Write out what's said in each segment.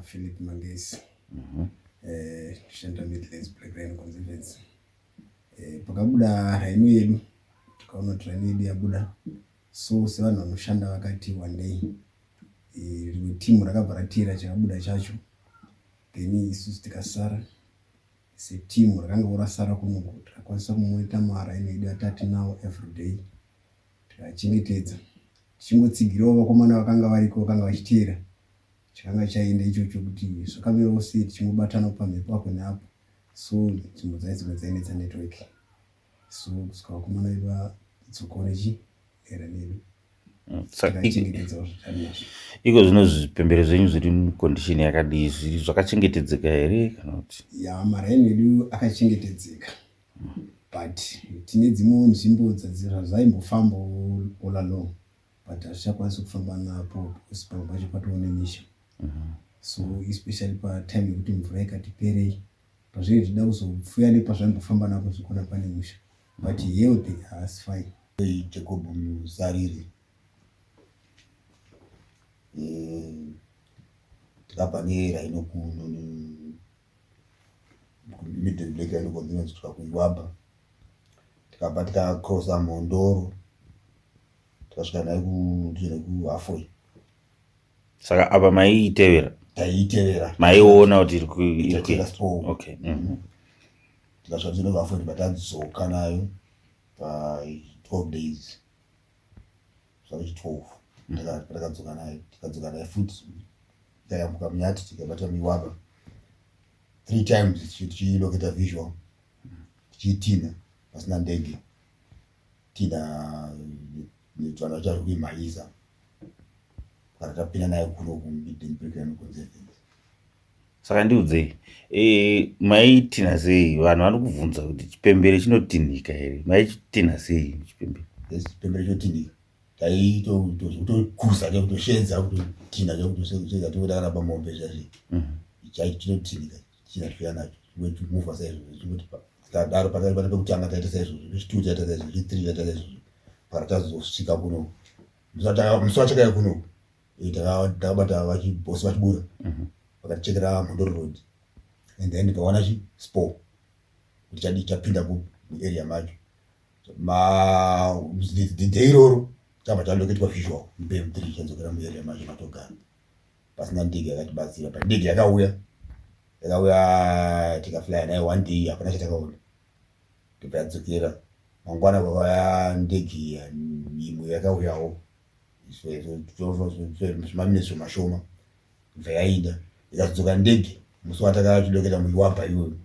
Philip Mangesi. Shanta Midlands Black Rhino Conservancy. Pakabuda rhino yedu tikaona rhino yedu yabuda, so sevanhu vanoshanda vakati one day rimwe timu rakabva ratira chakabuda chacho, then isusu tikasara setimu rakanga rasara kunoko tikakwanisa kumonitor marhino edu atati nawo everyday tikachengetedza tichingotsigirawo vakomana vakanga variko vakanga vachiteera. Chakanga chaenda ichocho kuti zvakamirawo sei tichinobatana pamhepo apo neapo, so nzvimbo dzaidzimwe dzainetsa network, so kusvika vakomana vedu vatsokawo nechihera nedu tikachengetedzawo zvakanazvo. Iko zvino zvipembere zvenyu zviri mukondishini yakadii, zvakachengetedzeka here kana kuti? Ya, marhino edu akachengetedzeka, but tine dzimwe nzvimbo zvaimbofambawo all along, but hazvichakwanisi kufamba napo because pamwe pacho patoo nemisha. So especially patime yekuti mvura ikati perei, pazvinenge zvichida kuzopfuya nepazvaimbofamba napo zvikona pane musha, but healthy has fine. Jacob Musariri, tikabva nerhino kuno Midland Black Rhino Conservancy kusvika kuiwabha, tikabva tikakrosa Mondoro tikasvika naye kuHafoi. Saka apa maiitevera? Taiitevera, maiona kuti iri okay. Tikasvika tichino kuHafoi patadzoka nayo pa12 days, saka 12 patakadzoka naye, tikadzoka naye futi tikayambuka Munyati tikabata Miwaba 3 times tichiloketa visual tichitina pasina ndege, tina vanhu vachari kuimhaiza kana tapinda naye kuno kuMidland Black Rhino Conservancy. Saka ndiudzei, maitina sei? Vanhu vanokubvunza kuti chipembere chinotinhika here? Maichitinha sei chipembere? Yes, chipembere chotinhika. Taitokuza kutosvedza kutotinha kutosvedza tokuda kana pamombe zvazvi. Chinotinhika chinatwira nacho wetumuvha saizvozvo chingoti tikadaro pakati pane pekutanga taita saizvozvo, pechitatu taita saizvozvo, pechitatu taita saizvozvo, para tazosvika kuno musi wachakaya kuno takabata vachibhosi vachibuda vakatichekera Mondoro Road, and then pawana spore kuti chadii chapinda muarea macho. Day iroro tabva taloketwa visual muPM3 chanzokera muarea macho matogara pasina ndege yakatibatsira. But ndege yakauya tikaflya naye one day, hapana chatakaona, ndobva yadzokera. Mangwana kwakauya ndege imwe yakauyawo maminitsi mashoma, ndobva yaenda ikazodzoka ndege musi watakachidokera muiwabha iyoyo,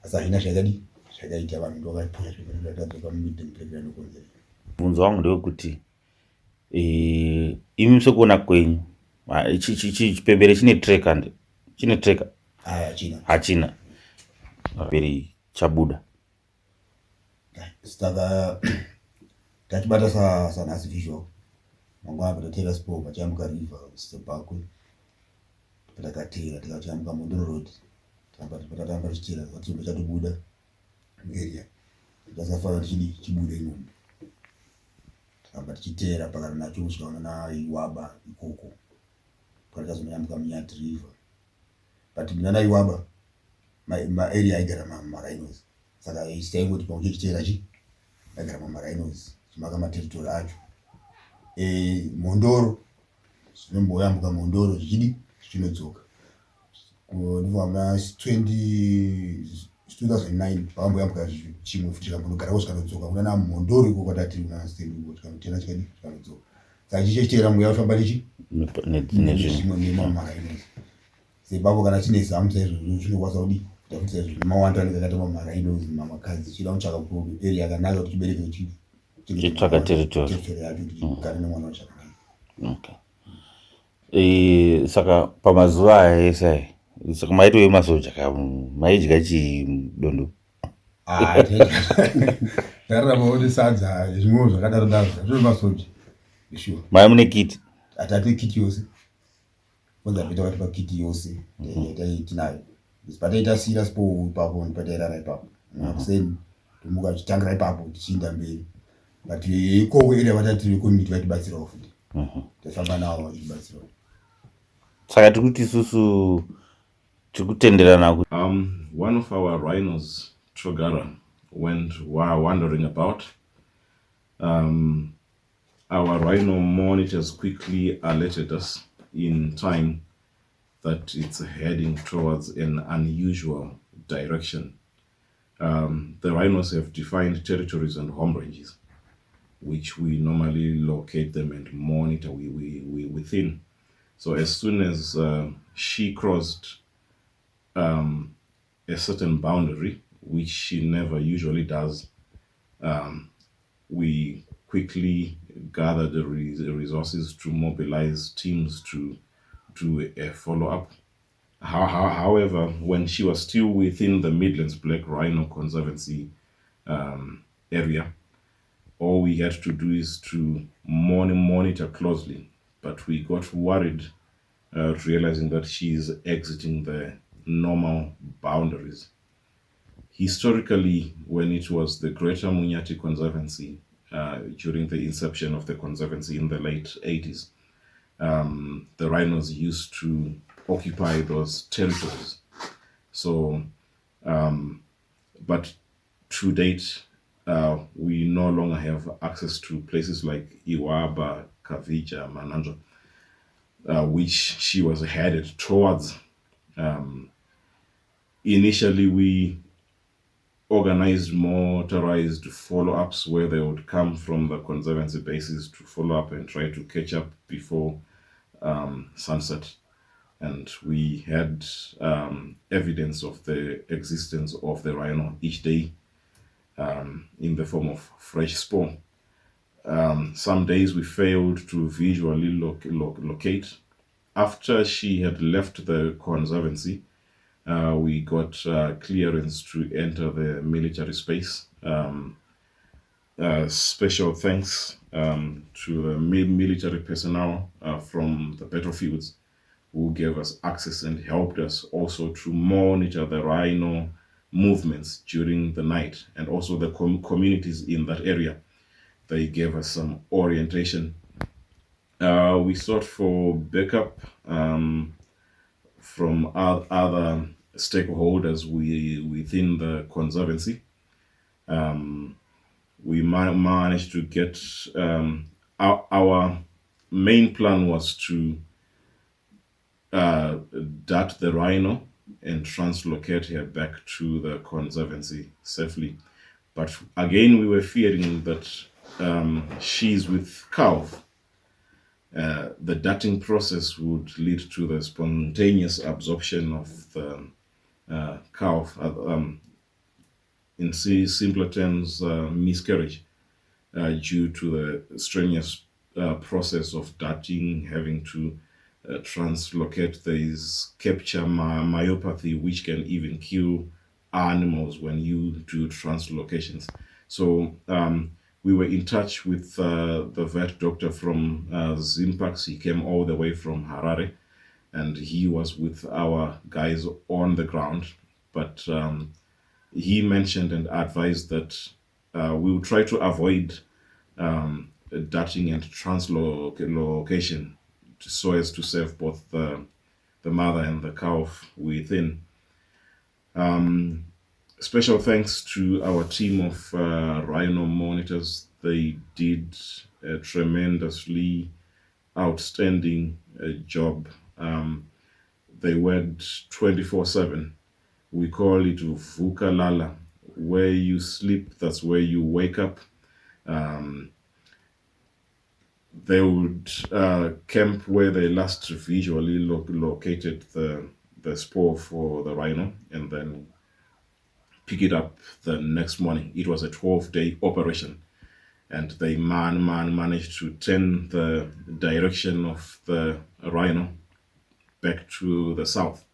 asi hazvina zvakadii zvakaita, vanhu ndovakapusha zvakadzoka muMidland Black Rhino Conservancy. Bvunzo wangu ndewekuti imi sekuona kwenyu chipembere chine treka? Chine treka? Hachina. Peri chabuda. Saka tachibata sanhasi visual, mangwana patatera spore pachiyambuka river Sebakwe, patakatera tikachiyambuka Mondoro Road, patatamba tichitera chimbo chatobuda muarea, tasafanira tichibuda imomo, takabva tichitera pakati nacho kusvikaona naiwaba ikoko, patakazonoyambuka Munyati river. But muna naiwaba maarea aigara marhinos, saka taingoti pauchichitera aigara marhinos chimaka materitory acho. Mondoro zvinomboyambuka Mondoro zvichidi zvichinodzoka ndivamuna 2009 pakamboyambuka chimwe futi chikambonogarawo zvikanodzoka kuna naMondoro iko kwatatiri kuna Stendenbosch chikanotera chikadi zvikanodzoka. Saka chichitera mweya wafamba nezvimwe nemarhinos. Sepapo kana chine zamu saizvozvo zvinokwanisa kudii kuti saizvozvo mawanda akatama marhinos mamakadzi chida kutsvaka area yakanaka kuti chibereke chitsvaka territory yacho kuti chigare nemwana wacho zvakanaka. Okay. Saka pamazuva aya ese saka maitove masoja maidya chidondo? Tararamawo nesadza zvimwewo zvakadaro daro zvazvo masoja. Sure. Mai mune kiti? Atate kiti yose. Kwanza peta vatipa kiti yose tinayo. Pataita sira spore ipapo patairara ipapo. Kuseni tomuka tichitangira ipapo tichienda mberi. But ikoko area vatati community vatibatsirawo futi. Tafamba nawo vachibatsirawo. Saka tiri kuti isusu tikutenderana kuti One of our rhinos, Trogara, went wandering about. Our rhino monitors quickly alerted us in time that it's heading towards an unusual direction. The rhinos have defined territories and home ranges, which we normally locate them and monitor within. So as soon as she crossed a certain boundary, which she never usually does, we quickly gathered the resources to mobilize teams to do a follow-up. However, when she was still within the Midlands Black Rhino Conservancy area, all we had to do is to monitor closely. But we got worried, realizing that she is exiting the normal boundaries. Historically, when it was the Greater Munyati Conservancy, during the inception of the conservancy in the late 80s, the rhinos used to occupy those territories. So, but to date, we no longer have access to places like Iwaba, Kavija, Mananja, which she was headed towards. Initially, we organized motorized follow-ups where they would come from the conservancy bases to follow up and try to catch up before sunset. And we had evidence of the existence of the rhino each day in the form of fresh spawn. Some days we failed to visually locate. After she had left the conservancy, we got clearance to enter the military space. Special thanks to the military personnel from the battlefields who gave us access and helped us also to monitor the rhino movements during the night, and also the communities in that area. They gave us some orientation. We sought for backup from other stakeholders within the conservancy. We managed to get our main plan was to dart the rhino and translocate her back to the conservancy safely. But again, we were fearing that she's with calf. The darting process would lead to the spontaneous absorption of the calf. In simpler terms, miscarriage, due to the strenuous process of darting, having to translocate. There is capture myopathy, which can even kill animals when you do translocations. So we were in touch with the vet doctor from Zimpax. He came all the way from Harare, and he was with our guys on the ground. But he mentioned and advised that we will try to avoid darting and translocation so as to save both the mother and the calf within. Special thanks to our team of rhino monitors. They did a tremendously outstanding job. They worked 24/7. We call it Vuka Lala. Where you sleep, that's where you wake up. They would camp where they last visually located the spoor for the rhino, and then pick it up the next morning. It was a 12-day operation, and they managed to turn the direction of the rhino back to the south.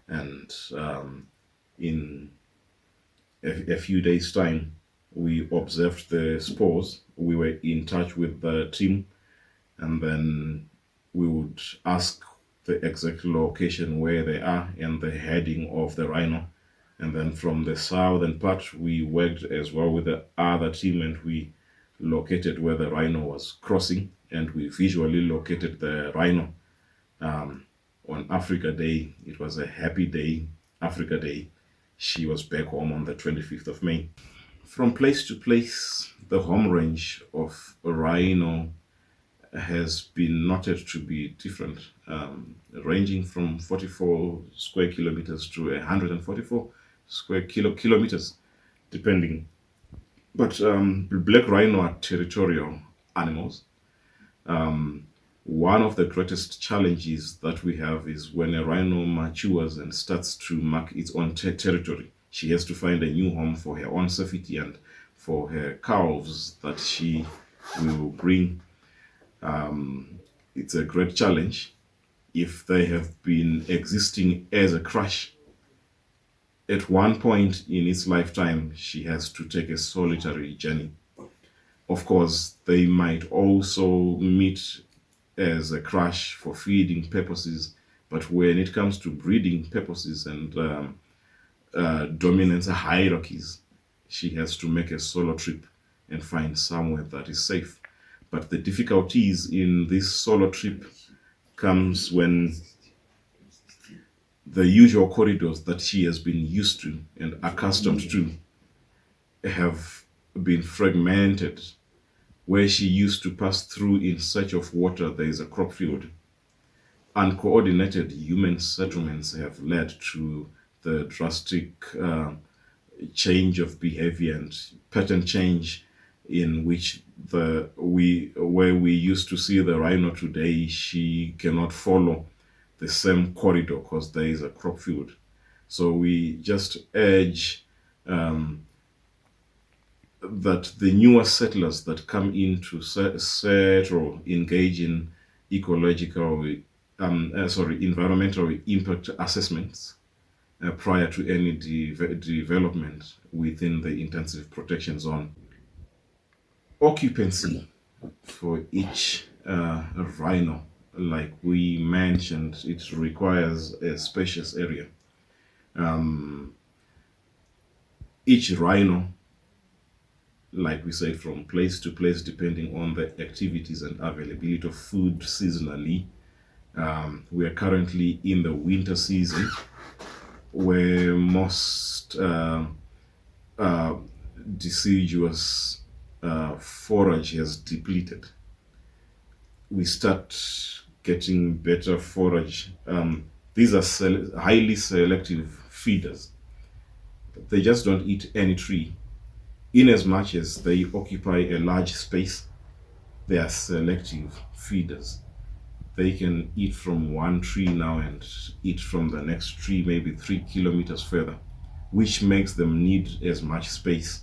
And in a few days' time, we observed the spores. We were in touch with the team, and then we would ask the exact location where they are and the heading of the rhino. And then from the southern part, we worked as well with the other team, and we located where the rhino was crossing, and we visually located the rhino on Africa Day. It was a happy day, Africa Day. She was back home on the 25th of May. From place to place, the home range of a rhino has been noted to be different, ranging from 44 square kilometers to 144 square kilometers, depending. But black rhino are territorial animals. One of the greatest challenges that we have is when a rhino matures and starts to mark its own territory. She has to find a new home for her own safety and for her calves that she will bring. It's a great challenge. If they have been existing as a crush, at one point in its lifetime, she has to take a solitary journey. Of course, they might also meet as a crush for feeding purposes, but when it comes to breeding purposes and dominance hierarchies, she has to make a solo trip and find somewhere that is safe. But the difficulties in this solo trip comes when the usual corridors that she has been used to and accustomed to have been fragmented. Where she used to pass through in search of water, there is a crop field. Uncoordinated human settlements have led to the drastic change of behavior and pattern change in which where we used to see the rhino today, she cannot follow the same corridor because there is a crop field. So we just urge that the newer settlers that come in to settle engage in environmental impact assessments prior to any development within the intensive protection zone. Occupancy for each rhino, like we mentioned, it requires a spacious area. Each rhino, like we said, from place to place, depending on the activities and availability of food seasonally. We are currently in the winter season where most deciduous forage has depleted. We start getting better forage. These are highly selective feeders. They just don't eat any tree. In as much as they occupy a large space, they are selective feeders. They can eat from one tree now and eat from the next tree, maybe 3 kilometers further, which makes them need as much space.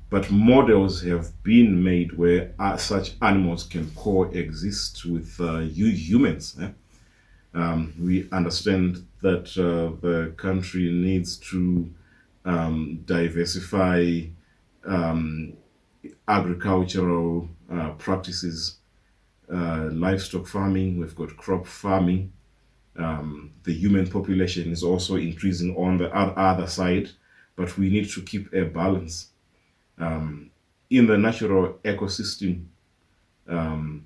But models have been made where such animals can coexist with humans. We understand that the country needs to diversify agricultural practices, livestock farming. We've got crop farming. The human population is also increasing on the other side, but we need to keep a balance. In the natural ecosystem, there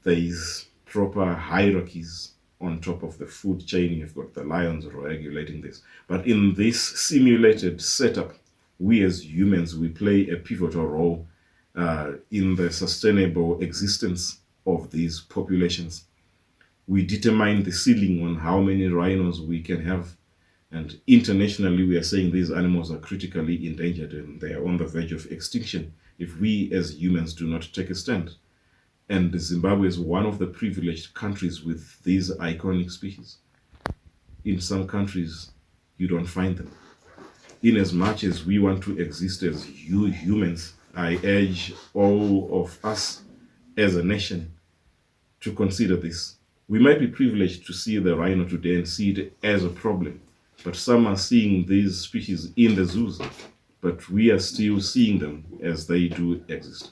is proper hierarchies on top of the food chain. You've got the lions regulating this. But in this simulated setup, we as humans, we play a pivotal role in the sustainable existence of these populations. We determine the ceiling on how many rhinos we can have. And internationally, we are saying these animals are critically endangered and they are on the verge of extinction if we as humans do not take a stand. And Zimbabwe is one of the privileged countries with these iconic species. In some countries, you don't find them. In as much as we want to exist as humans, I urge all of us as a nation to consider this. We might be privileged to see the rhino today and see it as a problem, but some are seeing these species in the zoos, but we are still seeing them as they do exist.